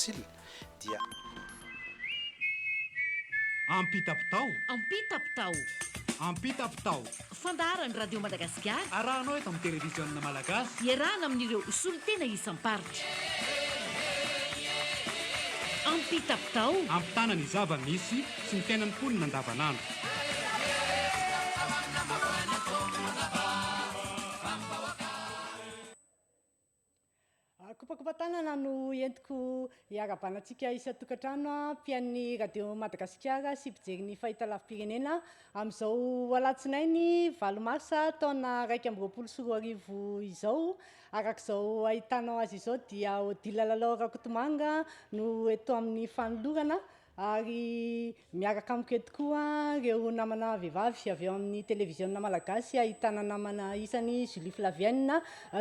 facile dia ampitapitao ampitapitao ampitapitao fandaharany radio madagasikara arahanao eto amin'ny televiziona malagasy iarahana amin'ireo solotena isam-paritra ampitapitao ampitana ny zava-misy sy ny tenany mponina andavanandro kopakopatanana no entiko hiarabanantsika isa-tokantrano mpian'ny radio madagasikara sy mpijery ny fahitalavim-pirenena amin'izao alatsinainy 8 marsa taona 2024 izao arak'izao ahitanao azy izao dia Odile Lalao Rakotomanga no eto amin'ny fanolorana ary miaraka amiko eto koa ireo namana vehivavy avy eo amin'ny televiziona malagasy ahitana namana isany Julie Flavienne,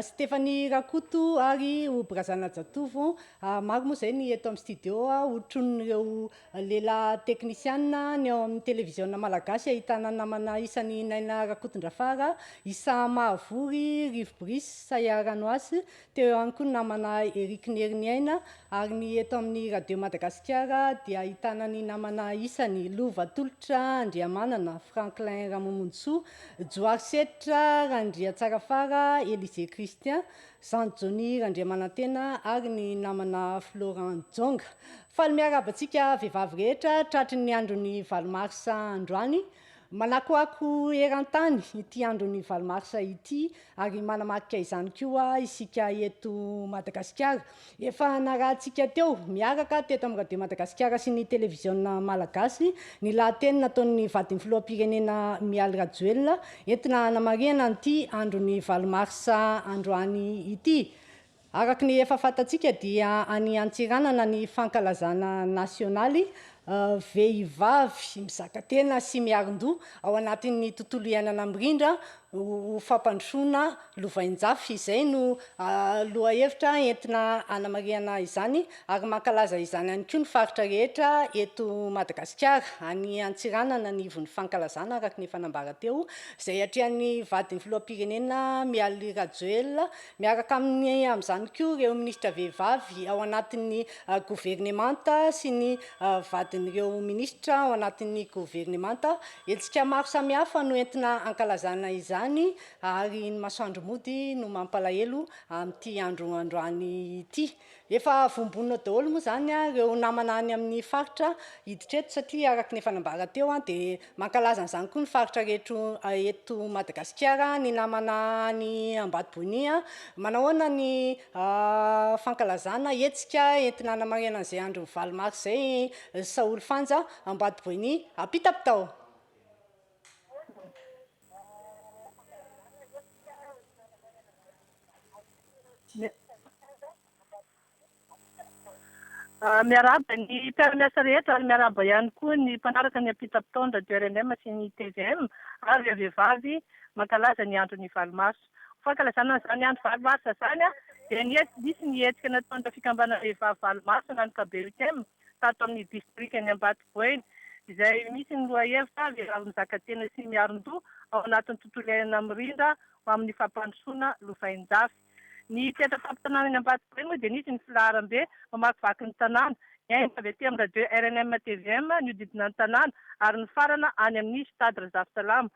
Stéphanie Rakoto ary Obrazana Jatovo. Maro moa zay ny eto amin'ny studio hotron'ireo lela teknisiana ny eo amin'ny televiziona malagasy ahitana namana isany Naina Rakotondrafara, Isa Mahavory, Rive Brice, Saya Ranoasy, teo ihany koa namana Eric Nerniaina ary ny eto amin'ny radio Madagasikara dia ahitana ny namana isany Lova Tolotra Andriamanana, Franklin Ramomontso, Joar Setra Randria Tsarafara, Élisée Christian, Jean Johnny Randriamanantena ary ny namana Florent Jonga. Faly miarabantsika vehivavy rehetra tratry ny andron'ny 8 marsa androany. Manakoako eran-tany ity andron'ny 8 marsa ity ary manamarika izany koa isika eto Madagasikara. Efa narahantsika teo miaraka teto amin'ny radio Madagasikara sy ny televiziona malagasy ny lahateny nataon'ny vadin'ny filoham-pirenena Mialy Rajoelina entina hanamariana an'ity andron'ny 8 marsa androany ity. Araka ny efa fantatsika dia any Antsiranana ny fankalazana nasionaly vehivavy mizaka tena sy miaron-doha ao anatin'ny tontolo iainana mirindra ho fampandrosoana lovain-jafy. Izay no lohahevitra entina hanamariana izany ary mankalaza izany ihany koa ny faritra rehetra eto Madagasikara. Any Antsiranana ny ivon'ny fankalazana araka ny fanambara teo izay atrehan'ny vadin'ny filoham-pirenena Mialy Rajoelina miaraka amin'izany koa ireo ministra vehivavy ao anatin'ny gouvernemanta sy ny vadin'ireo ministra ao anatin'ny gouvernemanta. Hetsika maro samihafa no entina ankalazana izany ary ny masoandro mody no mampalahelo amin'ity androany ity. Efa vombonina daholo moa zany ireo namana any amin'ny faritra hiditra eto satria araka ny fanambara teo dia mankalaza an'izany koa ny faritra rehetra eto Madagasikara. Ny namana ny Ambatobonia manahoana ny fankalazana hetsika entina hanamariana an'izay andron'ny 8 marsa zay Saoly Fanja Ambatobonia ampitapitao. Miaraba ny mpiara-miasa rehetra ary miaraba ihany koa ny mpanaraka ny ampitapitao ny radio RNM sy ny TVM ary vehivavy mankalaza ny andron'ny 8 marsa. Fankalazana zany andro 8 marsa zany dia nisy ny hetsika nataon'ny fikambana vehivavy 8 marsa nanomboka BUTM tato amin'ny district ny Ambatoboeny izay misy ny lohahevitra vehivavy mizaka tena sy miaron-doha ao anatin'ny tontolo iainana mirindra ho amin'ny fampandrosoana lovain-jafy. Ny tetra fampitanana ny Ambatoboeny moa dia nisy ny filaharam-be mamakivaky ny tanàna ny avy aty amin'ny radio RNM TVM ny hodidina ny tanàna ary ny farana any amin'ny stade Razafintsalama.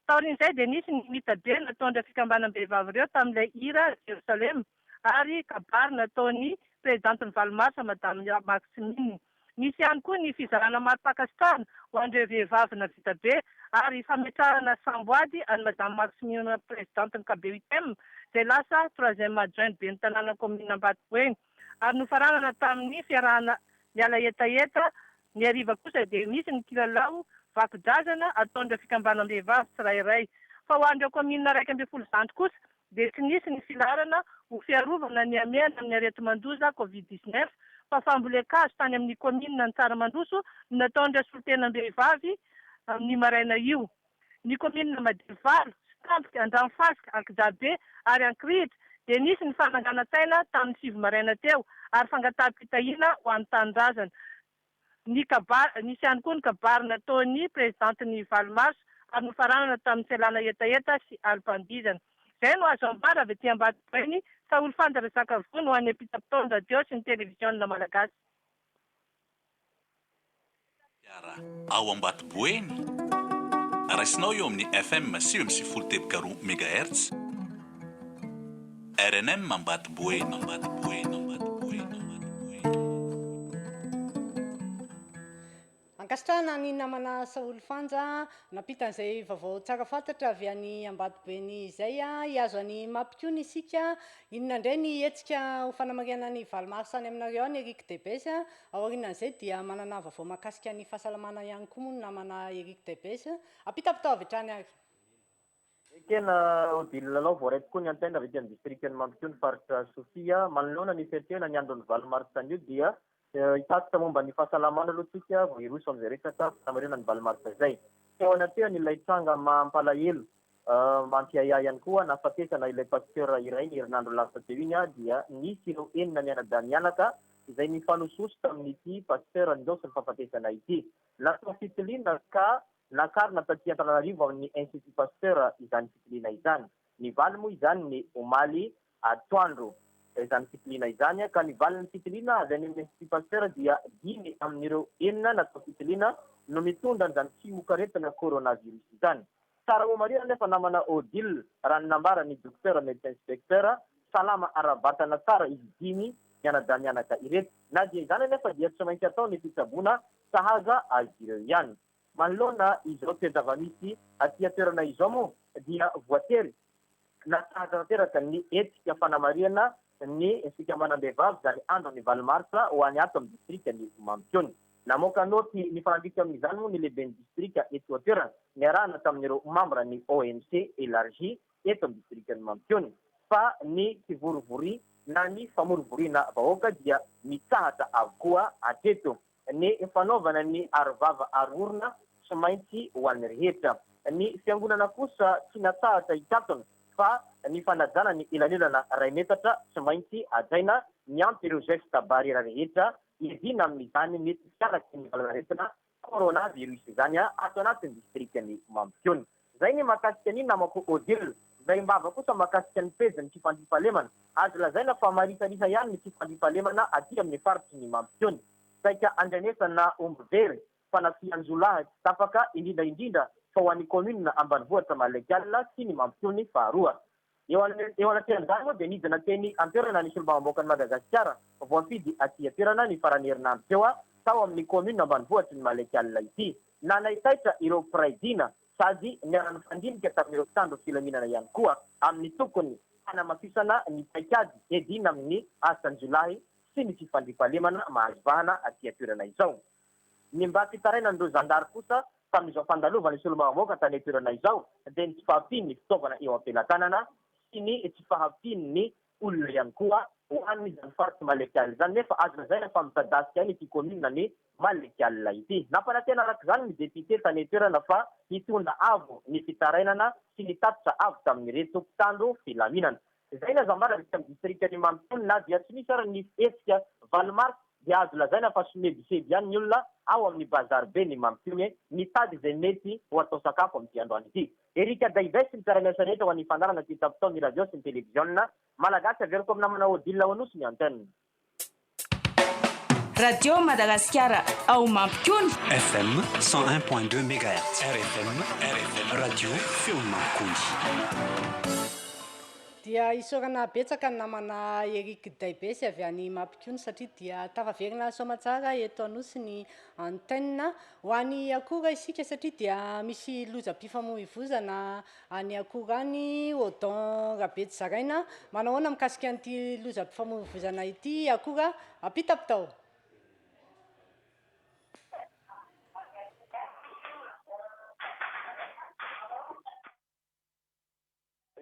Taorin'izay dia nisy ny mitabe nataon'ny fikambanam-behivavy ireo tamin'ilay hira Jerusalem ary kabary nataon'ny présidente ny 8 marsa madame Maximine. Nisy ihany koa ny fizarana mari-pakasitrahana ho an'ireo vehivavy na vita be ary fametrahana samboady any madame Maximine présidente ny KBUTM izay lasa 3e adjointe be ny tanàna commune Ambatoboeny. Ary nofaranana tamin'ny fiarahana miala etaeta ny ariva kosa dia misy ny kilalao vakidrazana ataon'ireo fikambanam-behivavy tsirairay. Fa ho an'ireo commune 112 zandry kosa dia tsy nisy ny filarana ho fiarovana ny amena amin'ny areti-mandoza Covid-19 fa fambolekazo tany amin'ny commune ny Tsaramandoso no nataon'ireo solitenam-behivavy amin'ny maraina io. Ny commune Madivalo, Stampiky, Andranofasika, Ankijabe ary Ankirihitra dia nisy ny fananganan-tsaina tamin'ny 7 maraina teo ary fangataham-pitahiana ho an'ny tanindrazana. Nisy ihany koa ny kabary nataon'ny présidente ny 8 marsa ary nofaranana tamin'ny tselana etaeta sy alim-pandizana. Izay no azo ambara avy aty Ambatoboeny Saoly Fanja Resaka Vony ho an'ny ampitapitao ny radio sy ny televiziona malagasy. ao Ambatoboeny raisinao eo amin'ny FM 7.3 MHz RNM Ambatoboeny ankasitrahana ny namana Saoly Fanja napitan'izay vaovao tsara fantatra avy any Ambatoboeny izay hiazo any Mampikony isika inona indray ny hetsika ho fanamariana ny valomarsa any aminareo any Eric Debes aorianan'izay dia manana vaovao mahakasika ny fahasalamana ihany koa moa ny namana Eric Debes apita-pitao avy hatrany ary ekena odilanao voaraity koa ny antenda avy amin'ny district ny Mampikony faritra Sofia manoloana ny fetena ny andron'ny valomarsa an'io dia hitasika momba ny fahasalamana aloha tsika voiroso amin'izay resaka fanamarena ny valomarsa izay teo anatrehany ilay tranga mampalahelo mampiayay ihany koa nafatesana ilay pasteur iray ny herinandro lasa teo iny dia nisy ireo enina ny anadamianaka izay nifanososo tamin'ity pasteur an'izao sy ny fahafatesana ity natao fitiliana ka nakarina taty Antananarivo amin'ny institut pasteur izany fitiliana izany ny valy moa izany ny omaly atoandro izany fitiliana izany ka ny valin'ny fitiliana avy any amin'ny institut pasteur dia dimy amin'ireo enina natao fitiliana no mitondra an'izany tsimokaretina coronavirus izany tsara ho marina nefa namana Odile raha ny nambara ny docteur médecin inspecteur salama ara-batana tsara izy dimy ny anadamianaka ireto na dia izany nefa dia tsy maintsy atao ny fitsaboana sahaza azy ireo ihany manoloana izao toezava-misy aty toerana izao moa dia voatery nasahaza tanteraka ny etika fanamariana ny fikambanam-behivavy izany andro ny valomarsa ho any ato amin'ny distrika ny Mampikony namoaka noty ny fanandrika amin'izany moa ny lehibe ny distrika eto atoerana niarahana tamin'ireo membre ny ONC élargi eto amin'ny distrika ny Mampikony fa ny kivorivory na ny famorovoriana vahoaka dia mitsahatra avokoa ateto ny fanaovana ny arovava arorona tsy maintsy ho an'ny rehetra ny fiangonana kosa tsy natsahatra hitatona fa ny fanajana ny elanelana ray metatra tsy maintsy ajaina miampy ireo geste barrière rehetra idina amin'izany ny fiaraky ny valanaretina coronavirus izany ato anatin'ny distrika ny Mampikony zay ny makasika ny namako Odile zay mbava kosa makasika ny pejy ny fifandrifahalemana azo lazaina fa marisanisa ihany ny fifandrifahalemana aty amin'ny faritry ny Mampikony saika andrenesana ombovery fanafianjolahy tapaka indrindra fa ho an'ny commune ambanivohitra Malekala sy ny Mampikony faharoa eo anatin'izany moa dia nidina teny antoerana ny solombavamboaka ny Madagasikara voafidy aty atoerana ny farany herinandro teo tao amin'ny commune ambanivohitra ny Malekala ity nanahitaitra ireo praidina sady niarany fandinika tamin'ireo mpitandro filaminana ihany koa amin'ny tokony hanamafisana ny paikady edina amin'ny asanjolahy sy ny fifandrifahalemana mahazobahana aty atoerana izao ny mba fitaraina n'ireo zandary kosa tamin'izao fandalovana ny solombavamboaka tany atoerana izao dia ny tsy fahafiany ny fitaovana eo am-pelatanana sy ny tsy fahafiany ny olona ihany koa ho an'izany faritsy Malekala izany nefa azo lazaina fa mitadasika any ity commune ny Malekala ity nampanantena arak'izany ny député tany atoerana fa hitondra avo ny fitarainana sy ny tatitra avo tamin'ireto mpitandro filaminana izay na zambara vita amin'ny distrika ny Mampikony na dia tsy misy ara ny hetsika valomarsa dia azo lazaina fa somebiseby ihany ny olona ao amin'ny bazary be ny Mampikony mitady izay mety ho atao sakafo amin'ity androany ity Erika Daibes ny tsara-miasa rehetra ho an'ny fandarana ty tapitao ny radio sy ny televisionna malagasy averiko amina manao Odile Onosy ny antenne Radio Madagascar ao Mampikony FM 101.2 MHz RFM radio feon'ny Mampikony dia isorana betsaka ny namana Eric Daibes avy any Mampikony satria dia tavaverina somatsara eto anosy ny antenne ho any akora isika satria dia misy lozam-pifamoivoizana any akora any Odon Rabety Zaraina manao ahoana mikasika an'ity lozam-pifamoivoizana ity akora apita-pitao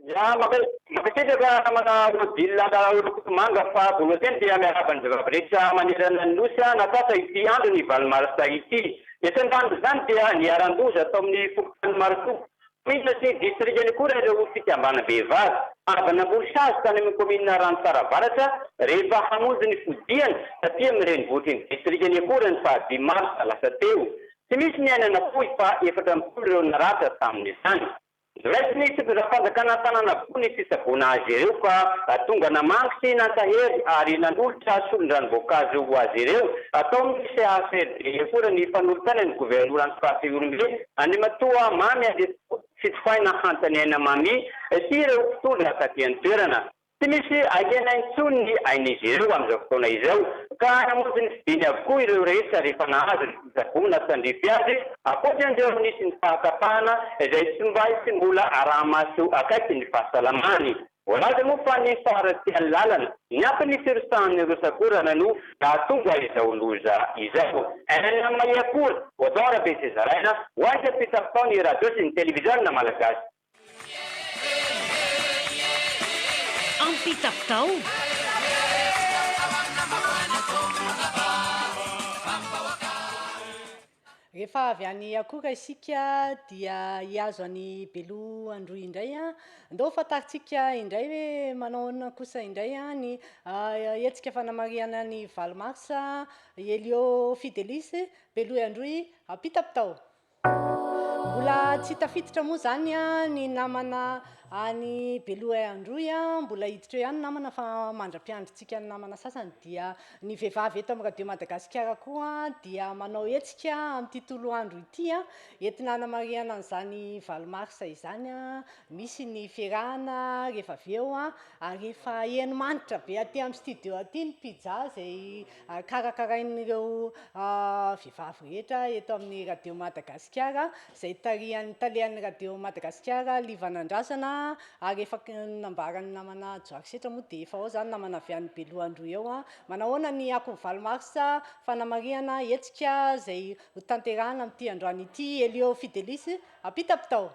Ya, makasitaka namana Odile Manga fa voalohany dia miarabany zava-rehetra manerana ny nosy natasa ity andro ny valomarsa ity. Isan'andro zany dia niaran-doza atao amin'ny fokotrano marotoa. Mihina sy distrikany koa ireo fikambana-behivavy. Avy namboly-sazy tany amin'ny commune Ranotsaravaratra rehefa hamonjy ny fodiany satria amin'ny renivohitry ny distrikany akora ny fahadimy marsa lasa teo. Tsy misy ny ainana fohy fa 14 ireo naratra tamin'izany. Raisy ny fitondrafanjakana tanàna koa ny fisabona azy ireo fa tonga namangitry nantahery ary nanolotra solondranom-boankazo ho azy ireo atao misy ACD fora ny fanolotana ny governoran'ny fahafiolombe any matoa mamy ady fitofaina hantany mamy sy ireo mpitondra taty toerana. Tsy misy ahiana intsony ny ain'izy ireo amin'izao fotoana izao ka namonjy ny fidiny avokoa ireo rehetra rehefa nahazo ny fisabona tandrify azy akoatran'ireo nisy ny fahatapahana izay tsy mba sy mbola arahamaso akaiky ny fahasalamany. Volaza moa fa ny faharatsian'ny lalana ny ampy ny firosahan'ireo sakorana no nahatonga izao loza izao. Ainany mahiakory Odora be Cesaraina ho azy apitapitao ny radio sy ny televiziona malagasy. Ampitapitao. Rehefa avy any akora isika dia hiazo any Belo Androy indray ndao fantaritsika indray hoe manao kosa indray ny hetsika fanamariana ny Valmars Elio Fidelis Belo Androy apitapitao. Mbola tsy tafiditra moa zany ny namana any Belo Androy mbola hiditra ihany namana fa mandra-piandritsika ny namana sasany dia ny vehivavy eto amin'ny radio Madagasikara koa dia manao hetsika amin'ity tolo andro ity entina hanamariana an'izany Valmars izany misy ny fiarahana rehefa avy eo ary efa heno manitra be aty amin'ny studio aty ny pizza izay karakarain'ireo vehivavy rehetra eto amin'ny radio Madagasikara izay tarihan'ny talehan'ny radio Madagasikara livan'andrasana ary efa nambarany namana Joakisetra moa dia efa ao zany namana avy any Belo Androy eo manahoana ny akon'ny Valmars fanamariana hetsika izay ho tanterahana amin'ity androany ity Elio Fidelis apitapitao.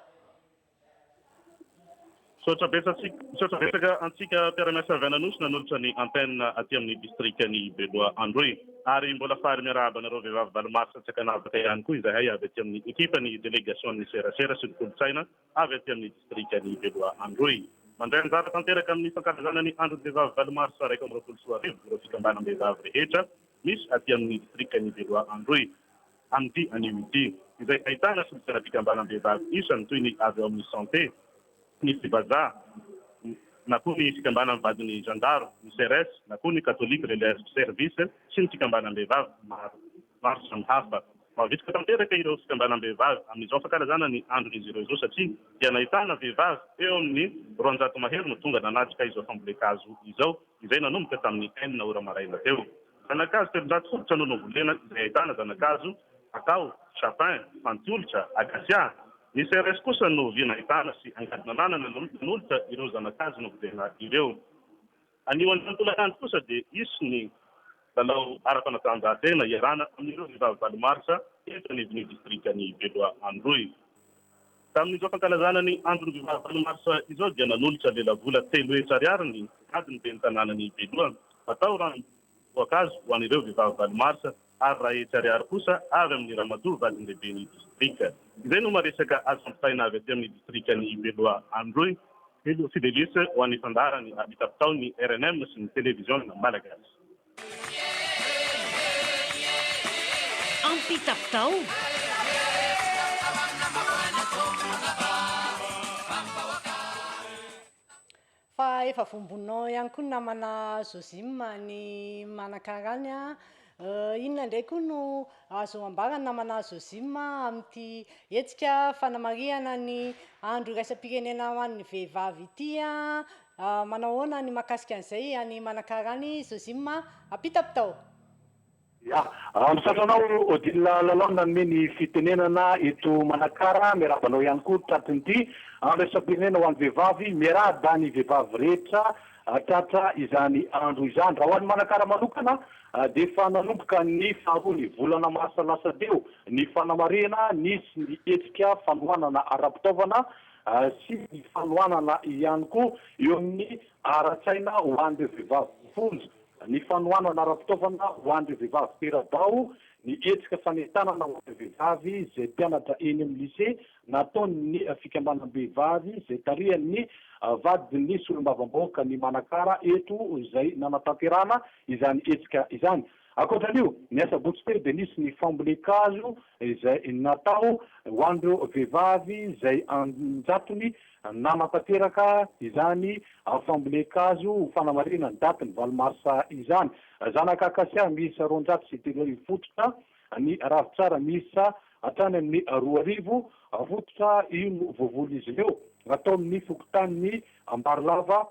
Sotra betsaka antsika mpiara-miasa Venanosy nanolotra ny antenne aty amin'ny distriktan'ny Belo Androy ary mbola fary miarahaba nareo vehivavy Valmars Tsakanavaka ihany koa izahay avy aty amin'ny ekipan'ny delegation'ny serasera sy ny kolontsaina avy aty amin'ny distriktan'ny Belo Androy. Mandray anjara tanteraka amin'ny fankalazana ny andron'ny vehivavy Valmars 2024 ireo fikambanana vehivavy rehetra misy aty amin'ny distriktan'ny Belo Androy amin'ity anivity izay ahitana solosaina fikambanana vehivavy isany toy ny avy ao amin'ny santé ny fibaza na koa ny fikambanana vadiny gendarme ny CRS na koa ny catholique relais service sy ny fikambanana vehivavy maro samihafa mahavitaka tanteraka ireo fikambanana vehivavy amin'izao fankalazana ny andron'izy ireo izao satria dia nahitana vehivavy eo amin'ny 200 mahery no tonga nanatrika izao fambolekazo izao izay nanomboka tamin'ny 9 ora maraina teo. Zanakazo 300 fototra no novolena izay ahitana zanakazo akao chapin fantiolitra akasia ny CRS kosa no vinahitana sy angadinanana nanolotra ireo zanakazo no volena ireo. Anio an'antolakandro kosa dia isy ny lalao ara-panatanjahantena iarana amin'ireo vehivavy Valmars eto anivon'ny distriktan'ny Belo Androy. Tamin'izao fankalazana ny andron'ny vehivavy Valmars izao dia nanolotra lelavola 3 hetsy ariary ny adiny ben'ny tanànan'ny Belo atao rano voankazo ho an'ireo vehivavy Valmars ary raha hetsy ariary kosa avy amin'ny ramatoa vadiny lehiben'ny distrikta. Izay no maresaka azo ampitaina avy aty amin'ny distriktan'ny Belo Androy Elio Fidelis ho an'ny fandarany apitapitao ny RNM sy ny televiziona malagasy. Ampitapitao. Fa efa vombonao ihany koa namana Zozima ny manakarany inona ndray koa no azo ambarana namana Zozima amin'ity hetsika fanamariana ny andro iraisam-pirenena ho an'ny vehivavy ity manahoana ny mahakasika an'izay any manakarany Zozima apitapitao. Misatranao Odila Lalao nanome ny fitenenana eto Manakara miarabanao ihany koa tratin'ity iraisam-pirenena ho an'ny vehivavy miarahaba ny vehivavy rehetra tratra izany andro izany. Raha ho an'ny Manakara manokana dia efa nanomboka ny faharoa ny volana Marsa lasa teo ny fanamarena nisy ny hetsika fanohanana ara-pitaovana sy ny fanohanana ihany koa eo amin'ny ara-tsaina ho an'ireo vehivavy fonja. Ny fanohanana ara-pitaovana ho an'ireo vehivavy tera-bao ny hetsika fanentanana ho an'ireo vehivavy izay mpianatra eny amin'ny lycée nataon'ny fikambanam-behivavy izay tarihan'ny vadiny solombavam-bahoaka ny Manakara eto izay nanatanterana izany hetsika izany. Akoatran'io ny asabotsy telo dia nisy ny fambolekazo izay natao ho an'ireo vehivavy izay anjatony nanatanteraka izany fambolekazo ho fanamarina ny daty ny valomarsa izany. Zanaka akasia miisa 203 fototra, ny ravitsara miisa hatrany amin'ny 2,000 fototra io no voavolo izy ireo atao amin'ny fokotanin'ny Ambarilava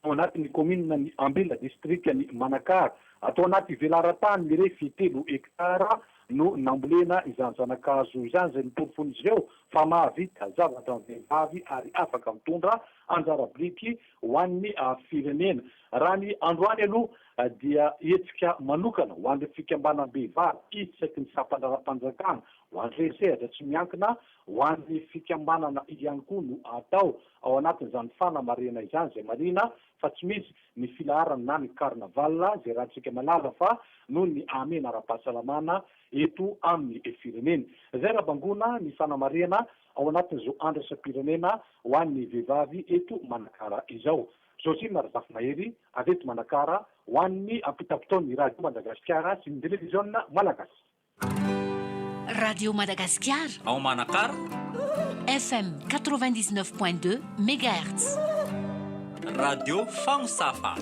ao anatin'ny commune ny Ambila district ny Manakara. Atao anaty velaran-tany mirefy 3 hektara no nambolena izany zanakazo izany izay nitorofony izy ireo fa mahavita zavatra ny vehivavy ary afaka mitondra anjara biriky ho an'ny firenena. Raha ny androany aloha dia hetsika manokana ho an'ireo fikambanam-behivavy isaky ny sampam-panjakana ho an'ireo sehatra tsy miankina ho an'ny fikambanana ihany koa no atao ao anatin'izany fanamarena izany izay marina fa tsy misy ny filaharana na ny karnaval izay raha tsika malala fa noho ny amena ara-pahasalamana eto amin'ny firenena. Izay raha bangona ny fanamarena ao anatin'izao andro asa-pirenena ho an'ny vehivavy eto Manakara izao. Zosy Marzafy Mahery avy eto Manakara ho an'ny ampitapitaon'ny Radio Madagasikara sy ny télévision malagasy. Radio Madagascar ao Manakara FM 99.2 MHz. Radio Fangsafa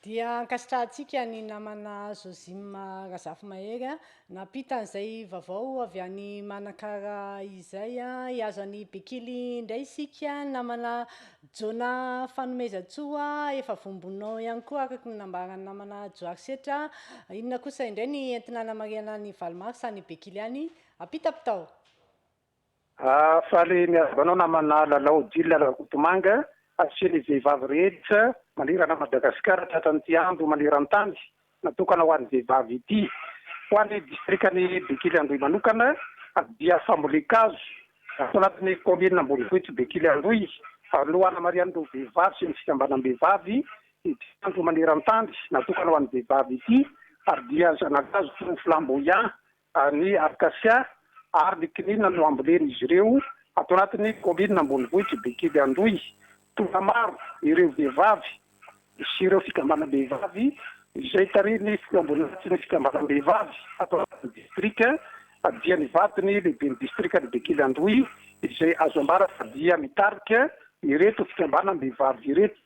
dia ankasitrahantsika ny namana Zosima Razafy Mahery napita an'izay vaovao avy any Manakara izay hiazo any Bekily indray isika namana Jona Fanomezatsoa efa vombonao ihany koa araka ny nambarany namana Joarsetra. Inona kosa indray ny entina namariana ny Valomars any Bekily any apitapitao. Faly miazabanao namana Lalao Dila Lakotomanga asiany vehivavy rehetra manirana Madagasikara tratran'ity andro maniran-tany natokana ho an'ny vehivavy ity ho an'ny distrikany Bekily Andoy manokana dia fambolekazo atao anatin'ny commune Ambonivohitra Bekily Andoy aloha anamarian'ireo vehivavy sy ny fikambanam-behivavy ity andro maniran-tany natokana ho an'ny vehivavy ity ary dia zanakazo toy ny flamboyant ny arkasia ary ny kinina no ambolen'izy ireo atao anatin'ny commune Ambonivohitra Bekily Andoy. Tonga maro ireo vehivavy sy ireo fikambanam-behivavy izay tariny fikambanana sy ny fikambanam-behivavy atao anatin'ny distrika dia nivatiny lehibe ny distrika ny Bekily Andoy izay azo ambara fa dia mitarika ireto fikambanam-behivavy ireto.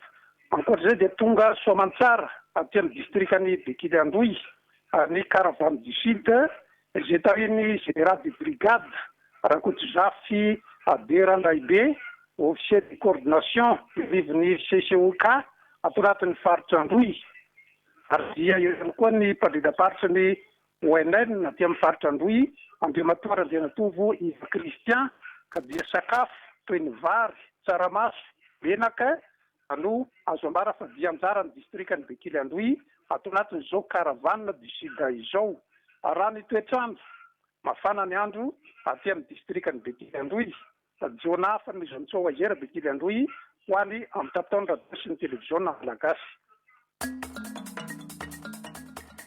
Ankoatr'izay dia tonga soamantsara aty amin'ny distrika ny Bekily Andoy ny Caravane du Sud izay tariny général de brigade Rakotojafy Aderandaibe officier de coordination viviny CCOK atao anatin'ny faritra Andoy ary dia ihany koa ny mpandrindaparitry ny ONN aty amin'ny faritra Andoy Andriamatoara Andrianatovo Iva Christian ka dia sakafo toy ny vary, tsaramaso, menaka no azo ambara fa dia anjara ny distrika ny Bekily Andoy atao anatin'izao Caravane du Sud izao. Raha ny toetrandro mafana ny andro aty amin'ny distrika ny Bekily Andoy. Jona Fanomezatsoa Azera Bekily Andoy ho any amin'ny tapitaon'ny radio sy ny télévision malagasy.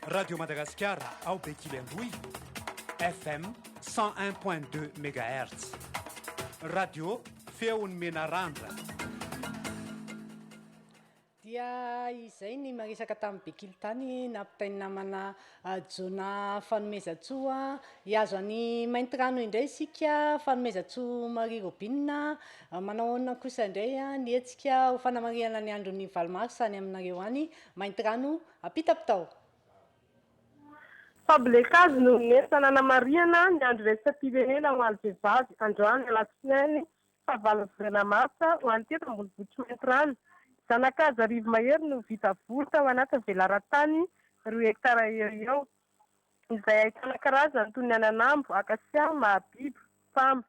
Radio Madagascar ao Bekily Andoy FM 101.2 MHz. Radio feon'ny Menarandra. Dia izay ny maresaka tamin'ny Bekily tany nampitainy namana Jona Fanomezatsoa hiazo any Mainty Rano indray isika Fanomezatsoa Marie Robine manao ahoana kosa indray ny hetsika ho fanamariana ny andron'ny Valomars any aminareo any Mainty Rano apitapitao. Fambolekazo no nentina nanamariana ny andro raisam-pirenena ho an'ny vehivavy androany alatsinainy fahavalon'ny marsa ho an'ny teto Ambonivohitra Mainty Rano. Zanakazo Arivo Mahery no vita volta ao anatin'ny velaran-tany 2 hektara eo izay ahitana karazany toy ny ananambo, akasia, mahabibo, pamba.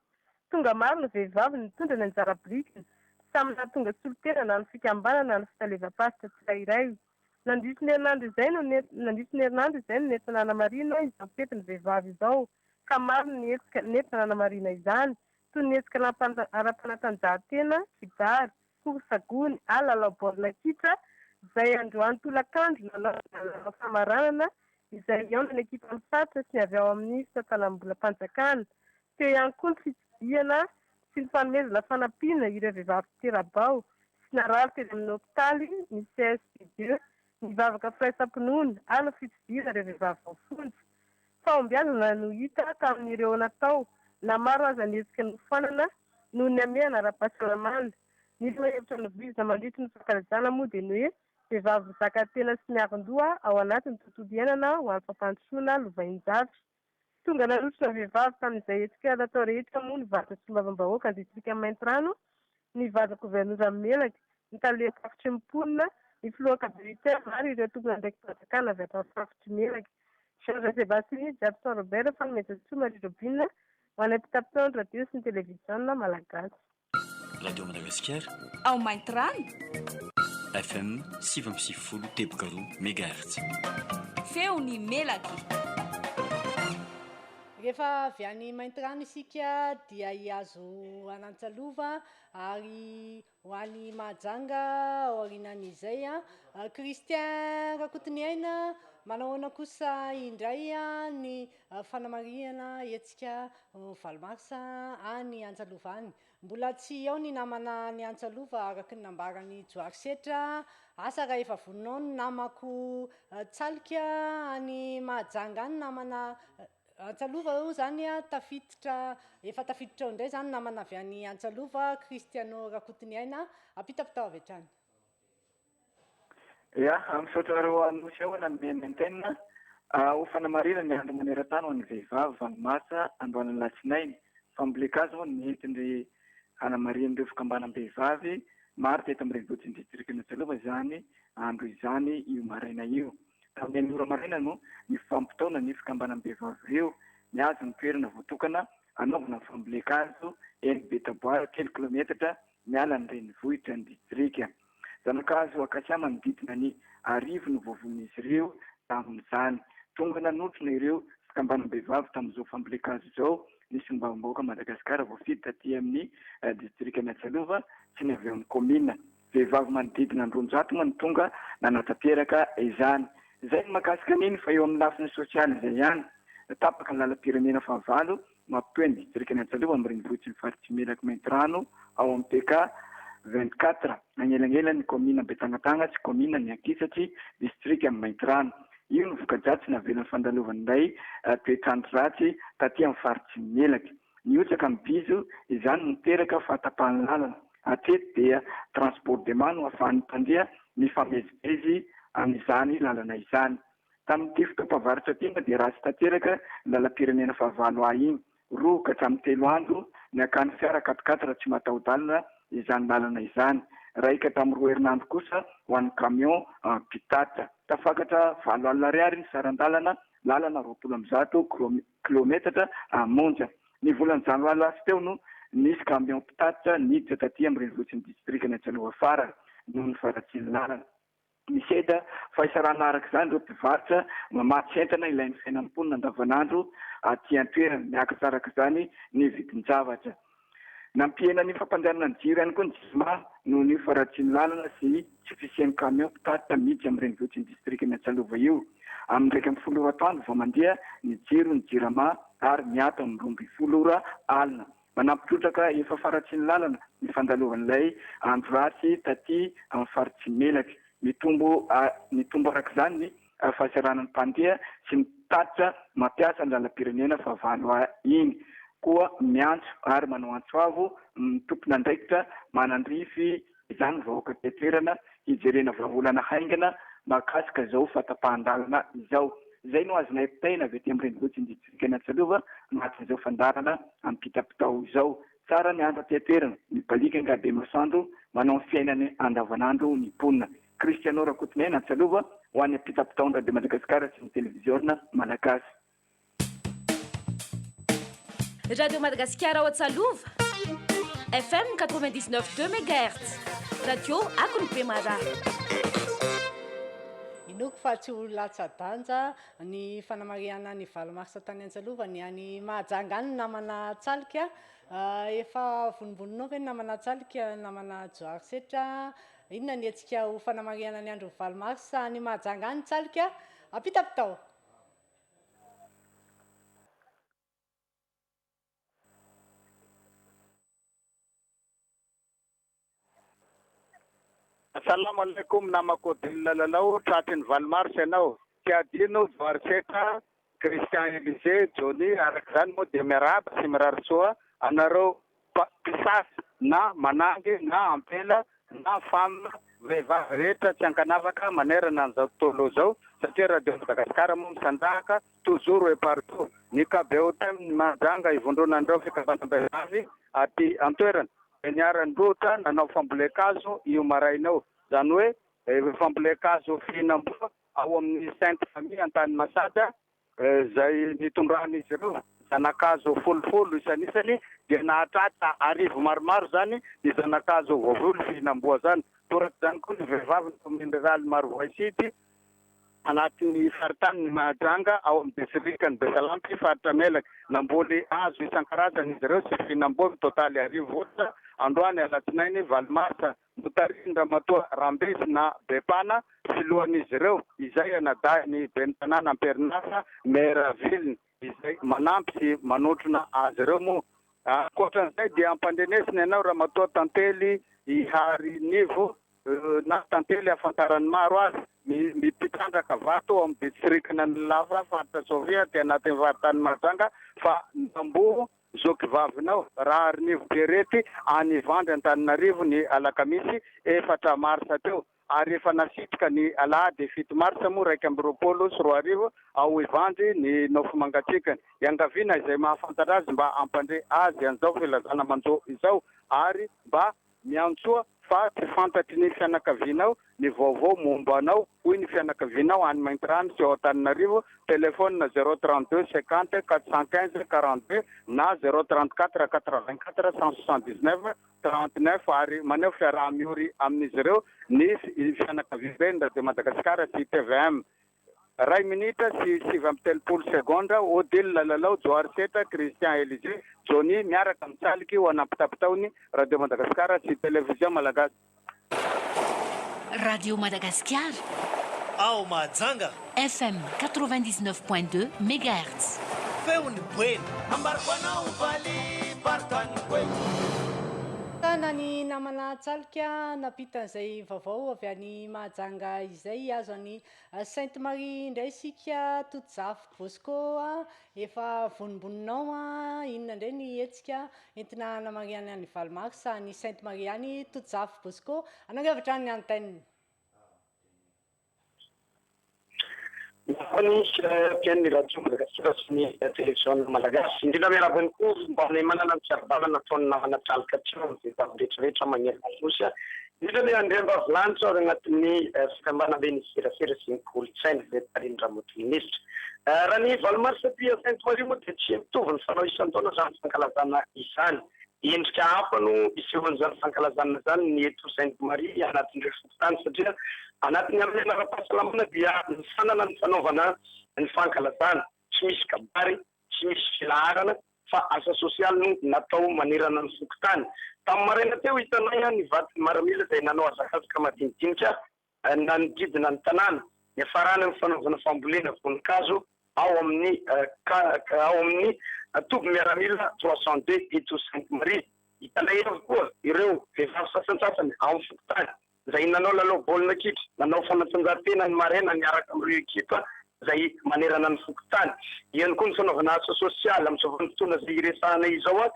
Tonga maro ny vehivavy nitondra ny anjara birikiny samy nahatonga solitena na ny fikambanana na ny fitalevam-pasitra tsirairay. Nandrisy ny herinandro izay no nentina nanamariana izao fetin'ny vehivavy izao ka maro ny nentina nanamariana izany toy ny hetsika ara-panatanjahantena, gitara, korsagony, lalao baolina kitra izay androany tolakandro lalao famaranana izay iaona ny ekipa ny faritra sy ny avy ao amin'ny fitantanam-bola-panjakana. Teo ihany koa ny fitsidiana sy ny fanomezana fanampiana ireo vehivavy terabao sy narary teny amin'ny hôpitaly ny CSP2 nivavaka firaisam-pinoana ala fitsidira ireo vehivavy vaofonjy. Fahombiazana no hita tamin'ireo natao na maro aza nihetsika ny fanana noho ny amehana ara-pahasalamana. Nireo hevitra novizina mandritra ny fankalazana moa dia ny hoe vehivavy zaka tena sy miavin-doha ao anatin'ny tontolo iainana ho an'ny fampandrosoana lovain-javy. Tonga narotsona vehivavy tamin'izay hetsika natao rehetra moa ny vata sombavam-bahoaka ny distrika Maintirano, ny vata gouvernoura Melaka, ny taloha faritra Mponina, ny filoha kabinetera ary ireo tokona ndraiky mpanjakana avy ato faritra Melaka. Jean-José Basile, Jackson Robert, Fanomezan-tsoa Marie Robine, ho anay mpitapitao ny radio sy ny televiziona malagasy. Radio Madagasikara ao Maintirano FM 7.0 MHz. feony Melaky. Rehefa avy any Maintirano isika dia hiazo anantsalova ary ho any Mahajanga aorinan'izay Christian Rakotoniaina manahoana kosa indray ny fanamariana hetsika Valomarsa any Antsalova any. Mbola tsy ao ny namana ny Antsalova araka ny nambarany Joary Setra. Asa raha efa voninao ny namako Tsalika any Mahajanga any namana Antsalova io zany tafiditra efa tafiditra ao indray zany namana avy any Antsalova Cristiano Rakotoniaina apitapitao avy hatrany. Ya, misaotrareo anosy ao namenentena ho fanamarina ny andro maneran-tany ho an'ny vehivavy Vanomasa androany latsinainy fambolekazo ny entiny hanamarin'ireo fikambanam-behivavy maro teto amin'ny renivohitry ny distrikina Antsalova zany andro izany io maraina io. Tamin'ny ora maraina no ny fampitaona ny fikambanam-behivavy ireo miazo ny toerana voatokana anaovana fambolekazo eny Betaboara telo kilometatra miala ny renivohitra ny distrika. Zanakazo akasy manodidina ny arivo ny voavonin'izy ireo tamin'izany. Tonga nanotrona ireo fikambanam-behivavy tamin'izao fambolekazo izao nisy mbaombaoka Madagasikara voafidy taty amin'ny distrika Antsalova sy ny avy amin'ny komina. Vehivavy manodidina ny 200 no tonga nanatanteraka izany. Izay ny makasika niny fa eo amin'ny lafiny sosialy izay ihany tapaka ny lalam-pirenena fahavalo mampitohy ny distrika Antsalova amin'ny renivohitry ny faritsy Melaky Maintirano ao amin'ny PK 24 agnelangela ny komina Betangatanga sy komina ny Ankisatry distrika Maintirano. Io ny voka-dratsy navelan'ny fandalovan'ilay toetrandro ratsy taty amin'ny faritsy Melaky. Niotsaka amin'ny bizo izany miteraka fahatapahan'ny lalana. Hatreto dia transport-dement no ahafahan'ny mpandeha mifamezivezy amin'izany lalana izany. Tamin'ity fotoam-pavaritra tina dia raha sy tanteraka lalam-pirenena fahavalo iny 2 ka hatramin'ny 3 andro ny akan'ny fiara 4x4 tsy mataho-dalana izany lalana izany. Raika tamin'ny 2 herinandro kosa ho an'ny camion pitatra. Tafakatra 4 alina ariary ny saran-dalana lalana 200 kilometatra monja. Ny volan'ny janoary lasa teo no nisy camion pitatra niditra taty amin'ny renivohitry ny distrika Antsalova farany noho ny faratsiany lalana. Miseda fahisarana araka izany ireo mpivarotra mamatsy entana ilain'ny fiainam-ponina andavanandro aty an-toerana miakatra araka izany ny vidin-javatra. Nampihena ny fampandehanana ny jiro ihany koa ny jisma noho ny faratsiany lalana sy tsy fisian'ny camion pitatra miditra amin'ny renivohitry ny distrika Antsalova io. Amin'ny 1 atoandro vao mandeha ny jiro ny jirama ary miato amin'ny 12 ora alina. Manampitrotraka efa faratsiany lalana ny fandalovan'ilay andro ratsy taty amin'ny faritsy Melaky. Mitombo araka izany ny fahasaranan'ny mpandeha sy mitatitra mampiasa ny lalam-pirenena fahavalo iny. Koa miantso ary manao antsoavo ny tompona andraikitra manandrify izany vahoaka toerana hijerena vahaolana haingana makasika izao fahatapahan-dalana izao. Izay no azonay pitaina avy ety amin'ny renivohitry ny distrika Antsalova anatin'izao fandarana ampitapitao izao. Tsara ny andro aty toerana ny balika ngabe masoandro manao fiainany andavanandro ny mponina. Cristiano Rakotoniaina Antsalova ho an'ny ampitapitaon'ny radio Madagasikara sy ny televiziona malagasy. Radio Madagasikara ao Antsalova FM 99.2 MHz. Radio Akon'Be Mara. Inoko fa tsy latsa-danja ny fanamariana ny Valomarsa tany Antsalova ny any Mahajanga any namana Tsalika efa vonimboninao ve namana Tsalika namana Joary Setra. Inona ny hetsika ho fanamariana ny andro Valomarsa ny Mahajanga any Tsalika apitapitao. Assalamu alaikum namako dillalalao tratrin'ny Valmarsy anao. Tiadino Joarsetra, Christian Elise, Johnny arak'izany moa dia miarahaba sy mirary soa anareo mpisasy na manangy na ampela na femme vehivavy rehetra tsy ankanavaka manerana an'izao tontolo zao satria radio Madagasikara moa misandahaka toujours et partout. Ny kabeo time majanga ivondronandreo fikambanam-behivavy aty antoerana. Niaran-drota nanao fambolekazo io marainao. Zany hoe fambolekazo fihinam-boa ao amin'ny Sainte Famille Antany Masada zay nitondrahan'izy ireo zanakazo folofolo isan'isany dia nahatratra arivo maromaro zany ny zanakazo voavolo fihinam-boa zany. Toraky zany koa ny vehivavy mineraly Marovoisidy anatin'ny faritany ny Mahajanga ao amin'ny distrikany Besalampy faritra Melaky namboly azo isan-karazany izy ireo sy fihinam-boa totaly arivo ohatra. Androany alatsinainy Valmarsa notarindra matoa Rambesy na Bepana filohan'izy ireo izay anadahiny ben'ny tanàna Amperinasa maire viliny izay manampy sy manotrona azy ireo moa. Ankoatran'izay dia ampandrenesiny ianao raha matoa tantely ihary nivo na tantely afantarany maro azy mipitandraka vato ao amin'ny distrikana ny lava faritra Sovia ty anatin'ny faritany Mahajanga fa nambo zoky vavinao raha arinivo berety any Ivandry Antananarivo ny alakamisy 4 marsa teo ary efa nasitrika ny alahady 7 marsa moa 2024 ao Ivandry ny nofo mangatsikany. Iangaviana izay mahafantatra azy mba ampandre azy an'izao filazana manjo izao ary mba miantsoa fa tsy fantatry ny fianakavianao ny vaovao momba anao hoy ny fianakavianao any Maintirano sy ao Antananarivo. Telefôna 032 50 415 42 na 034 84 179 39 ary maneho fiaraha-miory amin'izy ireo ny fianakaviana de Madagasikara sy TVM. Ray minitra sy 7 segondra Odile Lalalao Joarsetra Christian Elise Johnny miaraka mitsaliky ho anampitapitaony Radio Madagasikara sy télévision malagasy. Radio Madagascar. Ao Mahajanga. FM 99.2 MHz. Feony bueno. Ambarako anao valy partany bueno. Kana ny namana tsalika napitan'izay vaovao avy any Mahajanga izay azo any Sainte Marie indray sika Totozafy Bosco efa vonimboninao inona indray ny hetsika entina hanamariana any Valmarsa ny Sainte Marie any Totozafy Bosco anangavatra ny antenne. Ny pian'ny radio Madagasikara sy ny télévision malagasy indrindra miarabany koa mba ny manana ny fiarabana nataony namana tralika atsy vehivavy rehetrarehetra manerana fosy indrindra le andremba vilanitra ao agnatin'ny fikambana be ny serasera sy ny kolotsaina zay tarindra motiministra. Raha ny Valmarsa ty Sainte Marie moa dia tsy mitovy ny fanao isan-taona zany fankalazana izany. Endrika hafa no isehon'izany fankalazana zany ny eto Sainte Marie anatin'ireo fototany satria anatin'ny amin'ny ara-pahasalamana dia ny sanana ny fanaovana ny fankalazana tsy misy kabary tsy misy filaharana fa asa sosialy no natao manerana ny fokotany. Tamin'ny maraina teo hitanay ny vaty maramila izay nanao azakazaka madinidinika nanodidina ny tanàna ny afarany ny fanaovana fambolena voninkazo ao amin'ny toby miaramila 62 eto Sainte Marie. Hitanay avy koa ireo vehivavy sasantsasany amin'ny fokotany zay nanao lalao baolina kitra nanao fanatanjahantena ny maraina niaraka amin'ireo ekipa zay manerana ny fokotany. Iany koa ny fanaovana asa sosialy amin'izao fotoana zay iresahana izao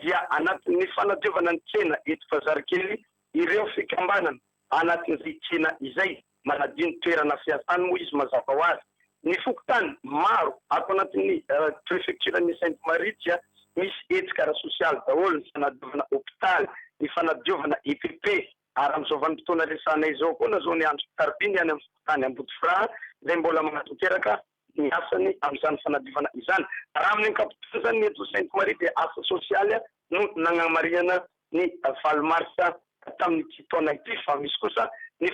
dia anatin'ny fanadiovana ny tsena eto Fazarikely ireo fikambanana anatin'izay tsena izay manadino toerana fiasany moa izy mazava ho azy. Ny fokotany maro ato anatin'ny préfecture-ny Sainte Marie dia misy etika ara-sosialy daholo ny fanadiovana hôpitaly ny fanadiovana EPP ary amin'izao vanim-potoana resahana izao koa nazao ny andro Karbiny any amin'ny fokotany Ambodifra izay mbola manatanteraka ny asany amin'izany fanadiovana izany. Raha amin'ny ankapobeny zany ny eto Sainte Marie dia asa sosialy no nanamariana ny Valmarsa tamin'ity taona ity fa misy kosa ny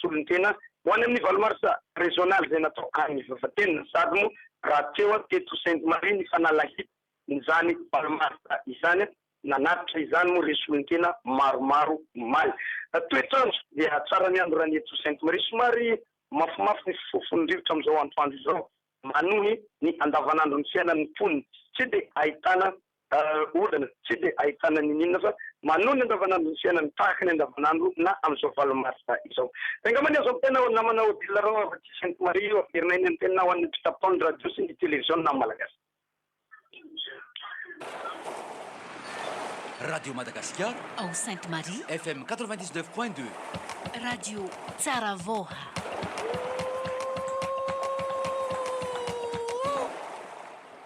solon-tena ho any amin'ny Valmarsa régional izay natao any Vavatena sady moa raha teo teto Sainte Marie ny fanalahita nyzany Valmarsa izany nanatitra izany moa resolon-tena maromaro maly. Toetrandro dia tsara miandro raha ny eto Sainte Marie somary mafimafy ny fofony rivotra amin'izao antoandro izao manohy ny andavanandro ny fiainan'ny mponiny tsy dia ahitana olana tsy dia ahitana ninina fa manohy ny andavanandro ny fiainany tahaka ny andavanandro na amin'izao valomarsa izao. Tangamania zao tena namana odila rao avy Sainte Marie eo ampirinay ny tena ho an'ny mpitapitaony radio sy ny télévision na malagasy. Radio Madagascar Au Sainte-Marie FM 99.2 Radio Tsara Voha.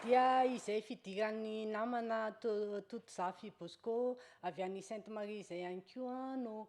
Dia izay fidiran'ny namana Totozafy Bosco avy an'i Sainte Marie izay ihany koa no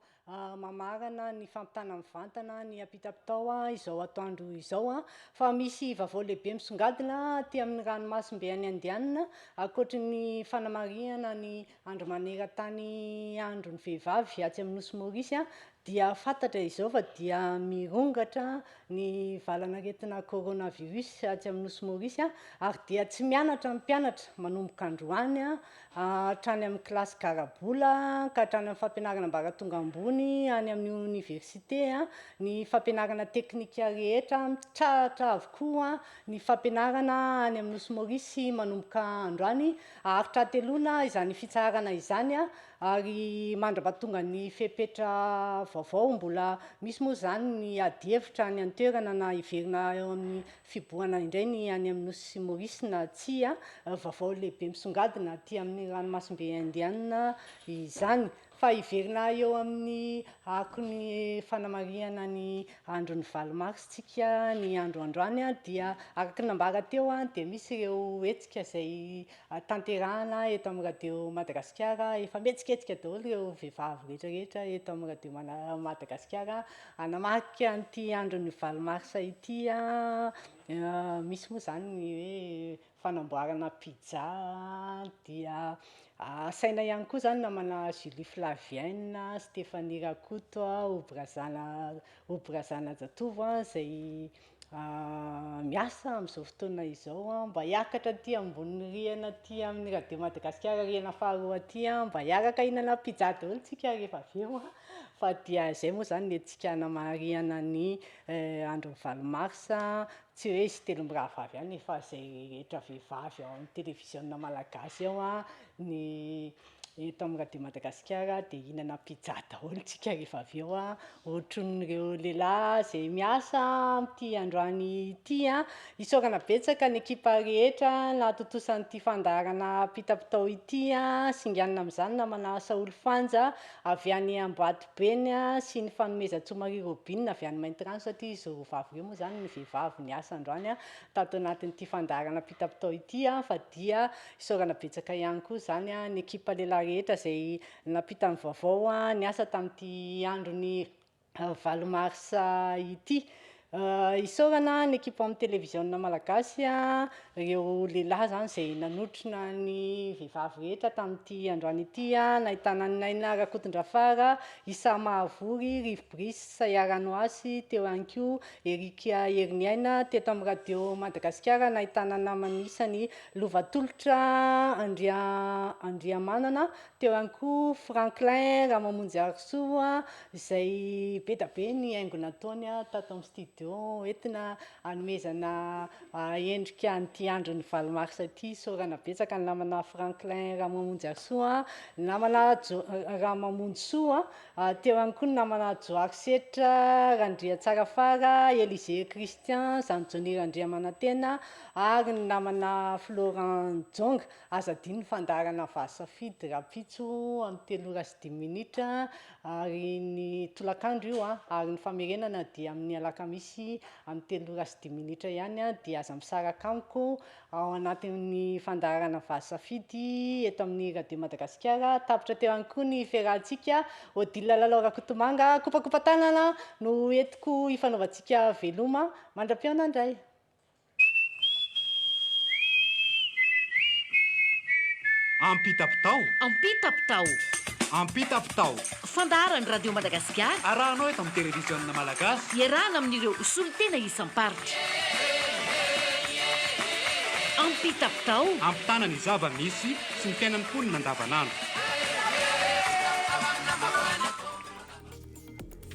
mamarana ny fampitana mivantana ny apitapitao izao atoandro izao fa misy vaovao lehibe misongadina aty amin'ny ranomasimbe any Andianina ankoatry ny fanamariana ny andro maneran-tany andron'ny vehivavy atsy amin'ny nosy Maorisy dia fantatra izao fa dia mirongatra ny valanaretina coronavirus atsy amin'ny nosy Maorisy ary dia tsy mianatra ny mpianatra manomboka androany hatrany amin'ny kilasy karabola ka hatrany amin'ny fampianarana ambaratonga ambony any amin'ny université ny fampianarana teknika rehetra tratra avokoa ny fampianarana any amin'ny nosy Maorisy manomboka androany aritra telona izany fitsarana izany ary mandra-pahatonga ny fepetra vaovao mbola misy moa zany ny adihevitra ny antoerana na iverina eo amin'ny fibohana indray ny any amin'ny nosy Maorisy na tsy vaovao lehibe misongadina aty amin'ny ranomasimbe Indianina izany fa iverina eo amin'ny akony fanamariana ny andron'ny valomarsitsika ny andro androany dia araka nambara teo dia misy ireo hetsika izay tanterahana eto amin'ny radio Madagasikara efa mihetsiketsika daholo ireo vehivavy rehetrarehetra eto amin'ny radio Madagasikara anamarika an'ity andron'ny valomarsa ity misy moa zany ny hoe fanamboarana pizza dia saina ihany koa zany namana Julie Flavienne, Stéphanie Rakoto, Obrazana Jatovo izay miasa amin'izao fotoana izao mba hiakatra aty ambony rihana aty amin'ny radio Madagasikara rihana faharoa aty mba hiaraka hihinana pizza daholo tsika rehefa avy eo fa dia izay moa zany ny antsika namariana ny andron'ny valomarsa tsy hoe sy telom-biravavy ihany fa izay rehetra vehivavy ao amin'ny télévision malagasy ao ny eto amin'ny radio Madagasikara dia hihinana pizza daholo tsika rehefa avy eo ohatran'ireo lehilahy izay miasa amin'ity androany ity isaorana betsaka ny ekipa rehetra natotosan'ity fandaharana pitapitao ity singanina amin'izany namana Saoly Fanja avy any Amboadibeny sy ny fanomezan-tsoa Marie Robine avy any Maintirano satria izy vavy ireo moa zany ny vehivavy niasa androany tato anatin'ity fandaharana pitapitao ity fa dia isaorana betsaka ihany koa zany ny ekipa lehilahy rehetra izay napita ny vaovao niasa tamin'ity andron'ny valomarsa ity isaorana ny ekipa amin'ny télévision malagasy ireo lehilahy zany izay nanotrona ny vehivavy rehetra tamin'ity androany ity nahitana ny Naina Rakotondrafara, Isa Mahavory, Rive Brice, Saya Ranoasy, teo ihany koa Erika Herniaina teto amin'ny radio Madagasikara nahitana namanisany Lovatolotra Andriamanana, teo ihany koa Franklin Ramamonjy Arsoa izay be da be ny haingo nataony tato amin'ny studio entina hanomezana endrika an'ity andron'ny valomarsa ity isaorana betsaka ny namana Franklin Ramamonjy Arsoa, namana Ramamonjy Soa, teo ihany koa ny namana Joary Setra, Randria Tsarafara, Élisée Christian, Zanjony Randriamanantena ary ny namana Florent Jonga azadiny ny fandaharana vasafidy rapitso amin'ny 3:10 ary ny tolakandro io ary ny famerenana dia amin'ny alakamisy amin'ny 3:10 ihany dia aza misaraka amiko ao anatin'ny fandaharana vasafidy eto amin'ny radio Madagasikara tapitra teo ihany koa ny fiarahantsika Odile Lalao Rakotomanga kopakopa tanana no entiko ifanaovantsika veloma mandra-piona indray. Ampitapitao Ampitapitao Ampitapitao fandaharan'ny radio Madagasikara arahanao eto amin'ny télévision malagasy iarahana amin'ireo solon-tena isam-paritra. Ampitapitao ampitana ny zava-misy sy ny fiainan'ny mponina andavanandro.